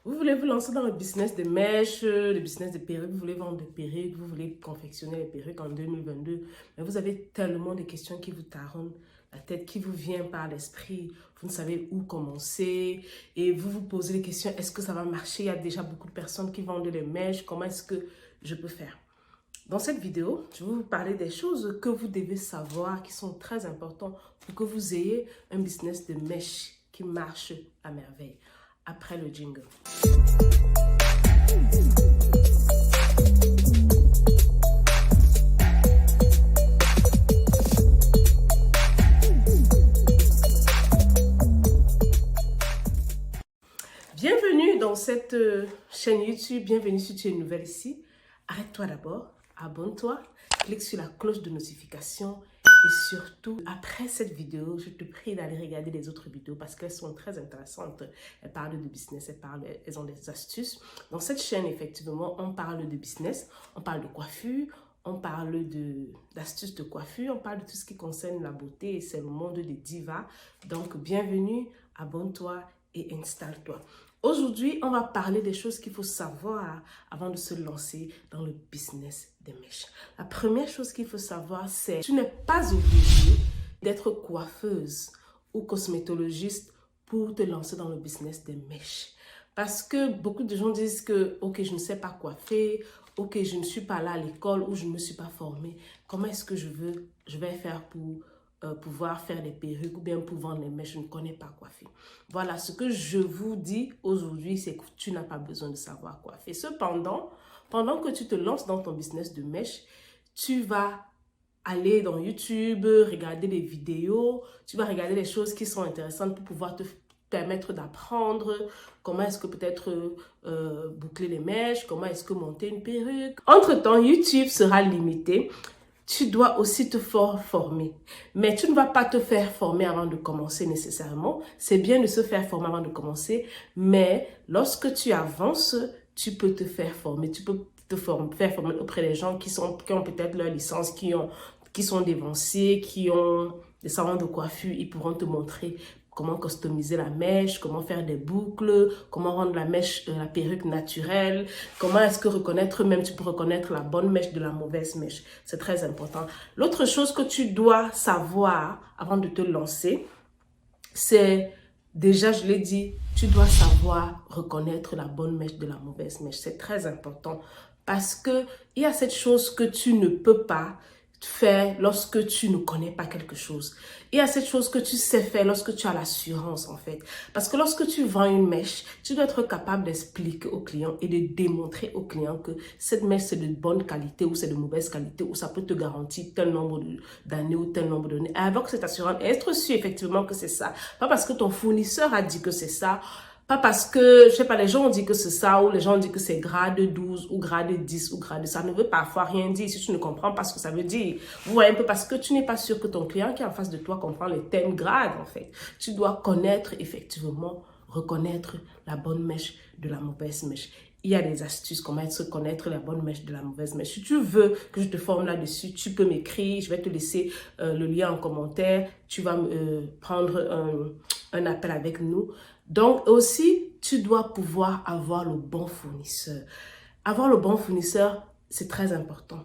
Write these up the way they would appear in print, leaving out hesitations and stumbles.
Vous voulez vous lancer dans le business de mèches, le business de perruques, vous voulez vendre des perruques, vous voulez confectionner les perruques en 2022, mais vous avez tellement de questions qui vous taraudent la tête, qui vous viennent par l'esprit, vous ne savez où commencer et vous vous posez les questions, est-ce que ça va marcher? Il y a déjà beaucoup de personnes qui vendent des mèches, comment est-ce que je peux faire? Dans cette vidéo, je vais vous parler des choses que vous devez savoir, qui sont très importantes pour que vous ayez un business de mèches qui marche à merveille. Après le jingle. Bienvenue dans cette chaîne YouTube, bienvenue si tu es nouvelle ici. Arrête-toi d'abord, abonne-toi, clique sur la cloche de notification et surtout, après cette vidéo, je te prie d'aller regarder les autres vidéos parce qu'elles sont très intéressantes. Elles parlent de business, elles ont des astuces. Dans cette chaîne, effectivement, on parle de business, on parle de coiffure, on parle d'astuces de coiffure, on parle de tout ce qui concerne la beauté et c'est le monde des divas. Donc, bienvenue, abonne-toi et installe-toi. Aujourd'hui, on va parler des choses qu'il faut savoir avant de se lancer dans le business des mèches. La première chose qu'il faut savoir, c'est que tu n'es pas obligé d'être coiffeuse ou cosmétologiste pour te lancer dans le business des mèches. Parce que beaucoup de gens disent que, ok, je ne sais pas coiffer, ok, je ne suis pas là à l'école ou je ne me suis pas formée. Comment est-ce que je vais faire pour pouvoir faire des perruques ou bien pour vendre les mèches, je ne connais pas coiffer. Voilà, ce que je vous dis aujourd'hui, c'est que tu n'as pas besoin de savoir coiffer. Cependant, pendant que tu te lances dans ton business de mèches, tu vas aller dans YouTube, regarder des vidéos, tu vas regarder des choses qui sont intéressantes pour pouvoir te permettre d'apprendre comment est-ce que peut-être boucler les mèches, comment est-ce que monter une perruque. Entre-temps, YouTube sera limité. Tu dois aussi te former. Mais tu ne vas pas te faire former avant de commencer nécessairement. C'est bien de se faire former avant de commencer. Mais lorsque tu avances, tu peux te faire former. Tu peux faire former auprès des gens qui ont peut-être leur licence, qui sont dévancés, qui ont des salons de coiffure. Ils pourront te montrer comment customiser la mèche, comment faire des boucles, comment rendre la mèche, la perruque naturelle, comment est-ce que reconnaître, même tu peux reconnaître la bonne mèche de la mauvaise mèche. C'est très important. L'autre chose que tu dois savoir avant de te lancer, c'est, déjà je l'ai dit, tu dois savoir reconnaître la bonne mèche de la mauvaise mèche. C'est très important parce que il y a cette chose que tu ne peux pas faire lorsque tu ne connais pas quelque chose. Il y a cette chose que tu sais faire lorsque tu as l'assurance en fait. Parce que lorsque tu vends une mèche, tu dois être capable d'expliquer au client et de démontrer au client que cette mèche c'est de bonne qualité ou c'est de mauvaise qualité ou ça peut te garantir tel nombre d'années ou tel nombre d'années. Avec cette assurance, et être sûr effectivement que c'est ça. Pas parce que ton fournisseur a dit que c'est ça. Pas parce que, je sais pas, les gens ont dit que c'est ça, ou les gens ont dit que c'est grade 12, ou grade 10, ou grade... Ça ne veut parfois rien dire si tu ne comprends pas ce que ça veut dire. Vous voyez un peu, parce que tu n'es pas sûr que ton client qui est en face de toi comprend les thèmes grades, en fait. Tu dois connaître, effectivement, reconnaître la bonne mèche de la mauvaise mèche. Il y a des astuces, comment se connaître la bonne mèche de la mauvaise mèche. Si tu veux que je te forme là-dessus, tu peux m'écrire, je vais te laisser le lien en commentaire. Tu vas prendre un appel avec nous. Donc aussi, tu dois pouvoir avoir le bon fournisseur. Avoir le bon fournisseur, c'est très important.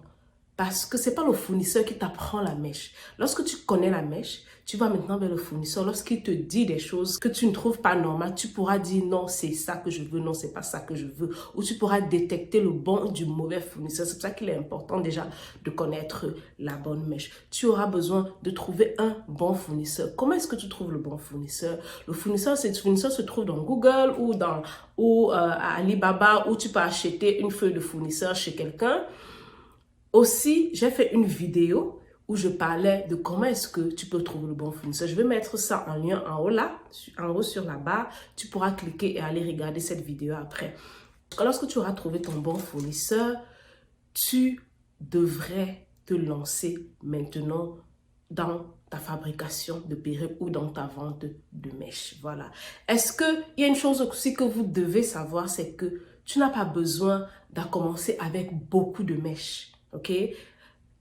Parce que ce n'est pas le fournisseur qui t'apprend la mèche. Lorsque tu connais la mèche, tu vas maintenant vers le fournisseur. Lorsqu'il te dit des choses que tu ne trouves pas normales, tu pourras dire non, c'est ça que je veux, non, c'est pas ça que je veux. Ou tu pourras détecter le bon du mauvais fournisseur. C'est pour ça qu'il est important déjà de connaître la bonne mèche. Tu auras besoin de trouver un bon fournisseur. Comment est-ce que tu trouves le bon fournisseur? Le fournisseur se trouve dans Google ou à Alibaba où tu peux acheter une feuille de fournisseur chez quelqu'un. Aussi, j'ai fait une vidéo où je parlais de comment est-ce que tu peux trouver le bon fournisseur. Je vais mettre ça en lien en haut là, en haut sur la barre. Tu pourras cliquer et aller regarder cette vidéo après. Lorsque tu auras trouvé ton bon fournisseur, tu devrais te lancer maintenant dans ta fabrication de perruques ou dans ta vente de mèches. Voilà. Est-ce qu'il y a une chose aussi que vous devez savoir, c'est que tu n'as pas besoin de commencer avec beaucoup de mèches. Ok?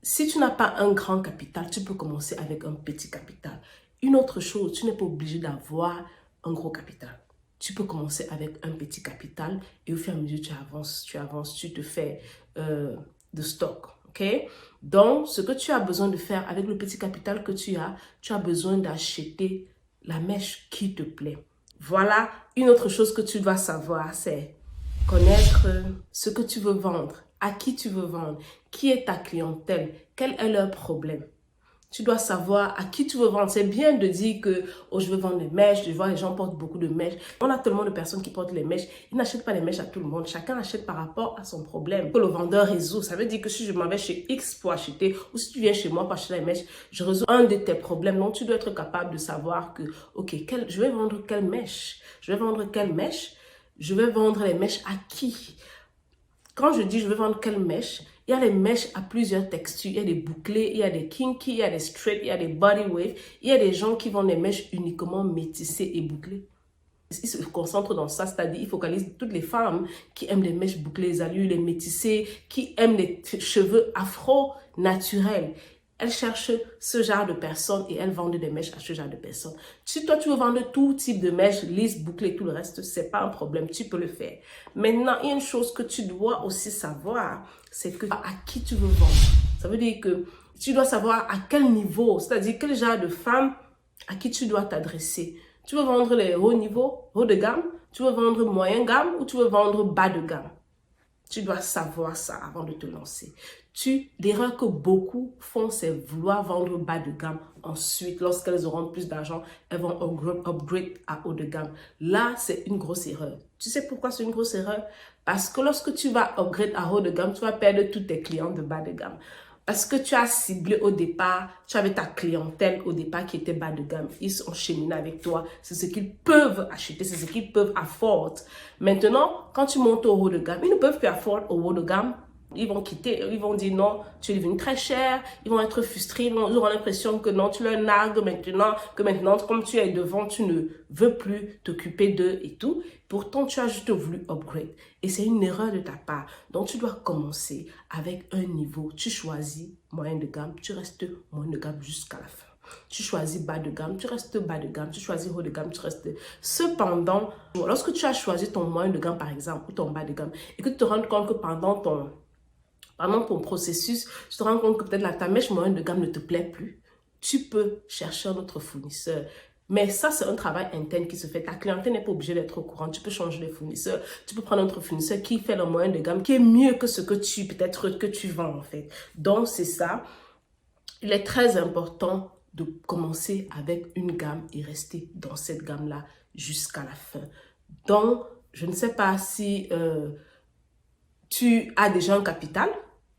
Si tu n'as pas un grand capital, tu peux commencer avec un petit capital. Une autre chose, tu n'es pas obligé d'avoir un gros capital. tu peux commencer avec un petit capital et au fur et à mesure tu avances, tu te fais de stock. Ok? Donc, ce que tu as besoin de faire avec le petit capital que tu as besoin d'acheter la mèche qui te plaît. Voilà, une autre chose que tu dois savoir, c'est connaître ce que tu veux vendre, à qui tu veux vendre, qui est ta clientèle, quel est leur problème. Tu dois savoir à qui tu veux vendre. C'est bien de dire que oh, je veux vendre des mèches, je vois les gens portent beaucoup de mèches. On a tellement de personnes qui portent les mèches. Ils n'achètent pas les mèches à tout le monde. Chacun achète par rapport à son problème que le vendeur résout. Ça veut dire que si je m'en vais chez X pour acheter ou si tu viens chez moi pour acheter les mèches, je résous un de tes problèmes. Donc, tu dois être capable de savoir que, ok, je vais vendre quelle mèche? Je vais vendre quelle mèche? Je vais vendre les mèches à qui? Quand je dis je vais vendre quelle mèche, il y a les mèches à plusieurs textures. Il y a des bouclés, il y a des kinky, il y a des straight, il y a des body wave. Il y a des gens qui vendent des mèches uniquement métissées et bouclées. Ils se concentrent dans ça, c'est-à-dire ils focalisent toutes les femmes qui aiment les mèches bouclées, les allures, les métissées, qui aiment les cheveux afro naturels. Elles cherchent ce genre de personnes et elles vendent des mèches à ce genre de personnes. Si toi, tu veux vendre tout type de mèches, lisses, bouclées, tout le reste, c'est pas un problème, tu peux le faire. Maintenant, il y a une chose que tu dois aussi savoir, c'est que à qui tu veux vendre. Ça veut dire que tu dois savoir à quel niveau, c'est-à-dire quel genre de femme à qui tu dois t'adresser. Tu veux vendre les hauts niveaux, haut de gamme, tu veux vendre moyen gamme ou tu veux vendre bas de gamme. Tu dois savoir ça avant de te lancer. L'erreur que beaucoup font, c'est vouloir vendre bas de gamme. Ensuite, lorsqu'elles auront plus d'argent, elles vont upgrade à haut de gamme. Là, c'est une grosse erreur. Tu sais pourquoi c'est une grosse erreur? Parce que lorsque tu vas upgrade à haut de gamme, tu vas perdre tous tes clients de bas de gamme. Parce que tu as ciblé au départ, tu avais ta clientèle au départ qui était bas de gamme. Ils sont cheminés avec toi. C'est ce qu'ils peuvent acheter, c'est ce qu'ils peuvent afford. Maintenant, quand tu montes au haut de gamme, ils ne peuvent plus afford au haut de gamme. Ils vont quitter, ils vont dire non, tu es devenu très cher. Ils vont être frustrés, ils auront l'impression que non, tu leur nargues maintenant, que maintenant, comme tu es devant, tu ne veux plus t'occuper d'eux et tout. Pourtant, tu as juste voulu upgrade. Et c'est une erreur de ta part. Donc, tu dois commencer avec un niveau. Tu choisis moyen de gamme, tu restes moyen de gamme jusqu'à la fin. Tu choisis bas de gamme, tu restes bas de gamme. Tu choisis haut de gamme, tu restes... Cependant, lorsque tu as choisi ton moyen de gamme, par exemple, ou ton bas de gamme, et que tu te rends compte que pendant ton processus, tu te rends compte que peut-être ta mèche moyenne de gamme ne te plaît plus, tu peux chercher un autre fournisseur. Mais ça, c'est un travail interne qui se fait. Ta clientèle n'est pas obligée d'être au courant. Tu peux changer de fournisseur. Tu peux prendre un autre fournisseur qui fait le moyen de gamme, qui est mieux que ce que tu vends, en fait. Donc, c'est ça. Il est très important de commencer avec une gamme et rester dans cette gamme-là jusqu'à la fin. Donc, je ne sais pas si tu as déjà un capital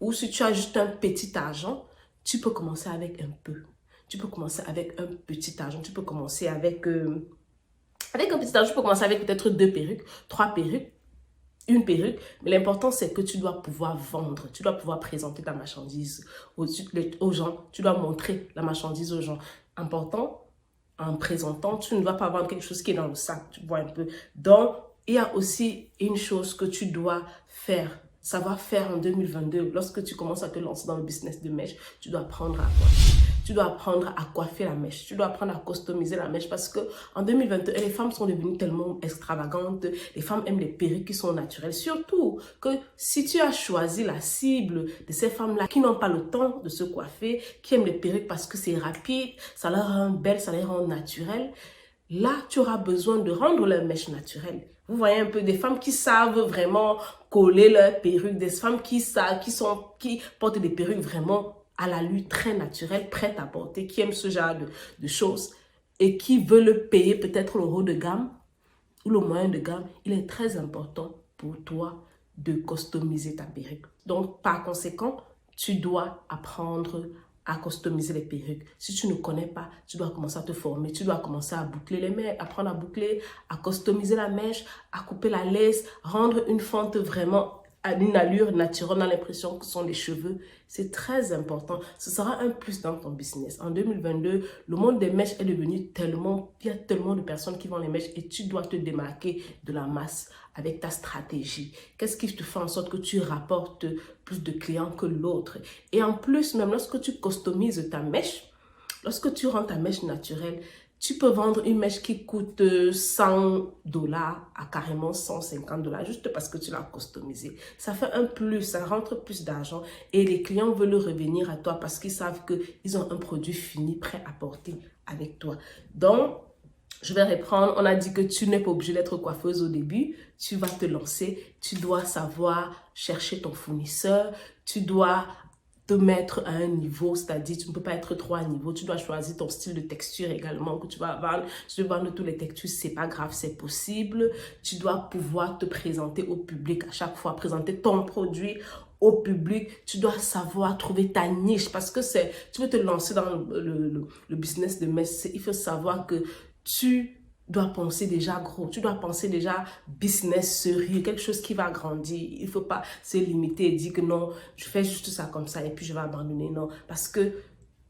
ou si tu as juste un petit argent, tu peux commencer avec un peu. Tu peux commencer avec un petit argent. Tu peux commencer avec un petit argent. Tu peux commencer avec peut-être 2 perruques, 3 perruques, une perruque. Mais l'important, c'est que tu dois pouvoir vendre. Tu dois pouvoir présenter ta marchandise aux gens. Tu dois montrer la marchandise aux gens. Important, en présentant, tu ne dois pas vendre quelque chose qui est dans le sac. Tu vois un peu. Donc, il y a aussi une chose que tu dois faire. Savoir faire en 2022. Lorsque tu commences à te lancer dans le business de mèche, tu dois apprendre à coiffer. Tu dois apprendre à coiffer la mèche. Tu dois apprendre à customiser la mèche parce que en 2022, les femmes sont devenues tellement extravagantes. Les femmes aiment les perruques qui sont naturelles. Surtout que si tu as choisi la cible de ces femmes-là qui n'ont pas le temps de se coiffer, qui aiment les perruques parce que c'est rapide, ça leur rend belle, ça les rend naturelles, là, tu auras besoin de rendre leur mèche naturelle. Vous voyez un peu des femmes qui savent vraiment coller leurs perruques, des femmes qui portent des perruques vraiment à l'allure très naturelle, prêtes à porter, qui aiment ce genre de choses et qui veulent payer peut-être le haut de gamme ou le moyen de gamme. Il est très important pour toi de customiser ta perruque. Donc, par conséquent, tu dois apprendre à customiser les perruques. Si tu ne connais pas, tu dois commencer à te former. Tu dois commencer à boucler les mèches, apprendre à boucler, à customiser la mèche, à couper la lace, rendre une fente vraiment à une allure naturelle. On a l'impression que ce sont des cheveux. C'est très important. Ce sera un plus dans ton business. En 2022, le monde des mèches est devenu tellement... Il y a tellement de personnes qui vendent les mèches et tu dois te démarquer de la masse avec ta stratégie. Qu'est-ce qui te fait en sorte que tu rapportes plus de clients que l'autre? Et en plus, même lorsque tu customises ta mèche, lorsque tu rends ta mèche naturelle, Tu peux vendre une mèche qui coûte 100 dollars à carrément 150 dollars juste parce que tu l'as customisée. Ça fait un plus, ça rentre plus d'argent et les clients veulent revenir à toi parce qu'ils savent qu'ils ont un produit fini, prêt à porter avec toi. Donc, je vais reprendre. On a dit que tu n'es pas obligé d'être coiffeuse au début. Tu vas te lancer. Tu dois savoir chercher ton fournisseur. Tu dois te mettre à un niveau, c'est-à-dire tu ne peux pas être trop à niveau, tu dois choisir ton style de texture également que tu vas vendre. Tu veux vendre tous les textures, c'est pas grave, c'est possible. Tu dois pouvoir te présenter au public à chaque fois, présenter ton produit au public. Tu dois savoir trouver ta niche parce que tu veux te lancer dans le business de messe, il faut savoir que tu dois penser déjà gros, tu dois penser déjà business sérieux, quelque chose qui va grandir. Il ne faut pas se limiter et dire que non, je fais juste ça comme ça et puis je vais abandonner. Non, parce que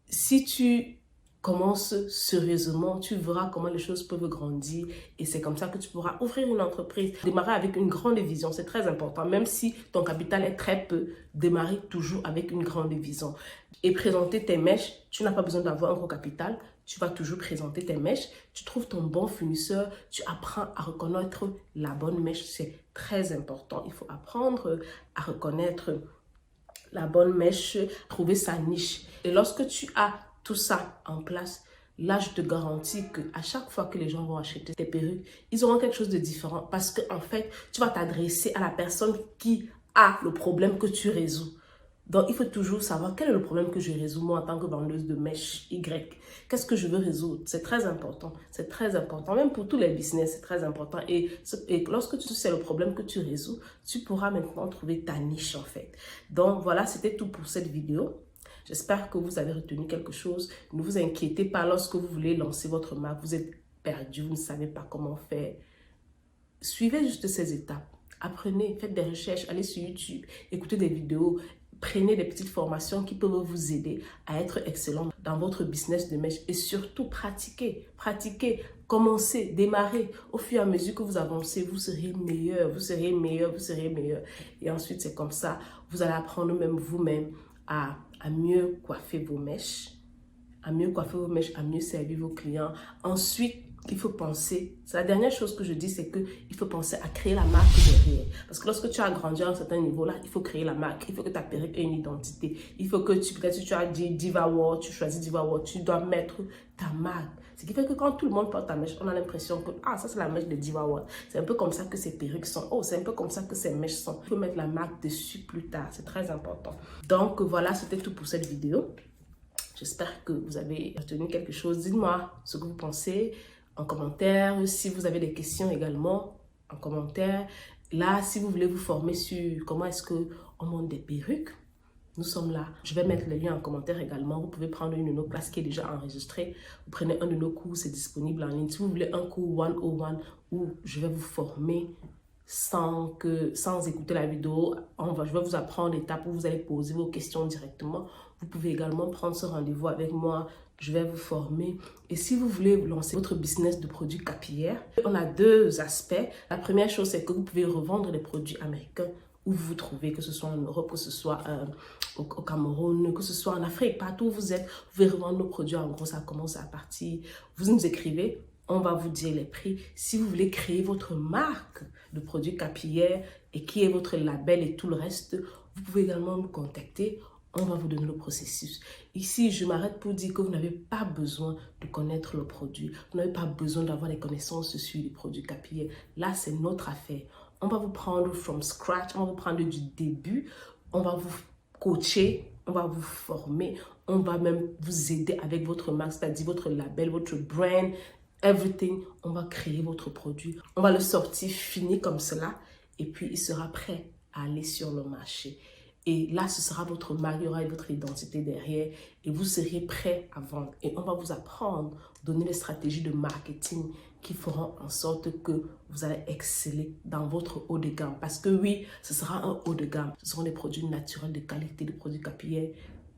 si tu commences sérieusement, tu verras comment les choses peuvent grandir et c'est comme ça que tu pourras ouvrir une entreprise. Démarrer avec une grande vision, c'est très important. Même si ton capital est très peu, démarrer toujours avec une grande vision. Et présenter tes mèches, tu n'as pas besoin d'avoir un gros capital. Tu vas toujours présenter tes mèches, tu trouves ton bon fournisseur, tu apprends à reconnaître la bonne mèche, c'est très important. Il faut apprendre à reconnaître la bonne mèche, trouver sa niche. Et lorsque tu as tout ça en place, là, je te garantis qu'à chaque fois que les gens vont acheter tes perruques, ils auront quelque chose de différent parce qu'en fait, tu vas t'adresser à la personne qui a le problème que tu résous. Donc, il faut toujours savoir quel est le problème que je résous moi en tant que vendeuse de mèches Y. Qu'est-ce que je veux résoudre? C'est très important. C'est très important. Même pour tous les business, c'est très important. Et lorsque tu sais le problème que tu résous, tu pourras maintenant trouver ta niche en fait. Donc, voilà, c'était tout pour cette vidéo. J'espère que vous avez retenu quelque chose. Ne vous inquiétez pas lorsque vous voulez lancer votre marque. Vous êtes perdu, vous ne savez pas comment faire. Suivez juste ces étapes. Apprenez, faites des recherches, allez sur YouTube, écoutez des vidéos. Prenez des petites formations qui peuvent vous aider à être excellent dans votre business de mèche et surtout pratiquez, commencez, démarrez. Au fur et à mesure que vous avancez, vous serez meilleur, vous serez meilleur, vous serez meilleur. Et ensuite, c'est comme ça, vous allez apprendre même vous-même à mieux coiffer vos mèches, à mieux servir vos clients. Ensuite, il faut penser, c'est la dernière chose que je dis, c'est qu'il faut penser à créer la marque derrière. Parce que lorsque tu as grandi à un certain niveau-là, il faut créer la marque. Il faut que ta perruque ait une identité. Il faut que peut-être si tu as dit Diva World, tu choisis Diva World, tu dois mettre ta marque. Ce qui fait que quand tout le monde porte ta mèche, on a l'impression que ça c'est la mèche de Diva World. C'est un peu comme ça que ces perruques sont. Oh, c'est un peu comme ça que ces mèches sont. Il faut mettre la marque dessus plus tard. C'est très important. Donc voilà, c'était tout pour cette vidéo. J'espère que vous avez retenu quelque chose. Dites-moi ce que vous pensez en commentaire. Si vous avez des questions également, en commentaire. Là, si vous voulez vous former sur comment est-ce qu'on monte des perruques, nous sommes là. Je vais mettre le lien en commentaire également. Vous pouvez prendre une de nos classes qui est déjà enregistrée. Vous prenez un de nos cours, c'est disponible en ligne. Si vous voulez un cours 101 où je vais vous former sans écouter la vidéo, je vais vous apprendre l'étape où vous allez poser vos questions directement. Vous pouvez également prendre ce rendez-vous avec moi. Je vais vous former. Et si vous voulez lancer votre business de produits capillaires, on a deux aspects. La première chose, c'est que vous pouvez revendre les produits américains où vous vous trouvez, que ce soit en Europe, que ce soit au Cameroun, que ce soit en Afrique, partout où vous êtes. Vous pouvez revendre nos produits. En gros, ça commence à partir. Vous nous écrivez. On va vous dire les prix. Si vous voulez créer votre marque de produits capillaires et qui est votre label et tout le reste, vous pouvez également nous contacter. On va vous donner le processus. Ici, je m'arrête pour dire que vous n'avez pas besoin de connaître le produit. Vous n'avez pas besoin d'avoir des connaissances sur les produits capillaires. Là, c'est notre affaire. On va vous prendre from scratch. On va vous prendre du début. On va vous coacher. On va vous former. On va même vous aider avec votre marque, c'est-à-dire votre label, votre brand, everything. On va créer votre produit. On va le sortir fini comme cela. Et puis, il sera prêt à aller sur le marché. Et là, ce sera votre marque, il y aura votre identité derrière et vous serez prêt à vendre. Et on va vous apprendre, donner les stratégies de marketing qui feront en sorte que vous allez exceller dans votre haut de gamme. Parce que oui, ce sera un haut de gamme. Ce seront des produits naturels de qualité, des produits capillaires.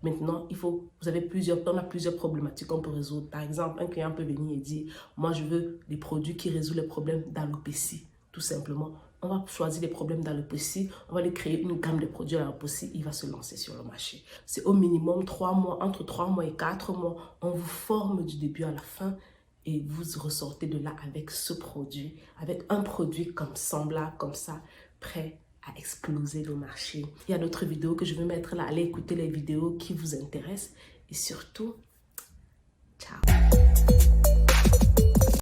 Maintenant, on a plusieurs problématiques qu'on peut résoudre. Par exemple, un client peut venir et dire, moi je veux des produits qui résolvent les problèmes d'alopécie, tout simplement. On va choisir les problèmes d'alopécie, on va lui créer une gamme de produits d'alopécie, il va se lancer sur le marché. C'est au minimum 3 mois, entre 3 mois et 4 mois, on vous forme du début à la fin et vous ressortez de là avec ce produit, avec un produit comme semblable, comme ça, prêt à exploser le marché. Il y a d'autres vidéos que je vais mettre là. Allez écouter les vidéos qui vous intéressent et surtout,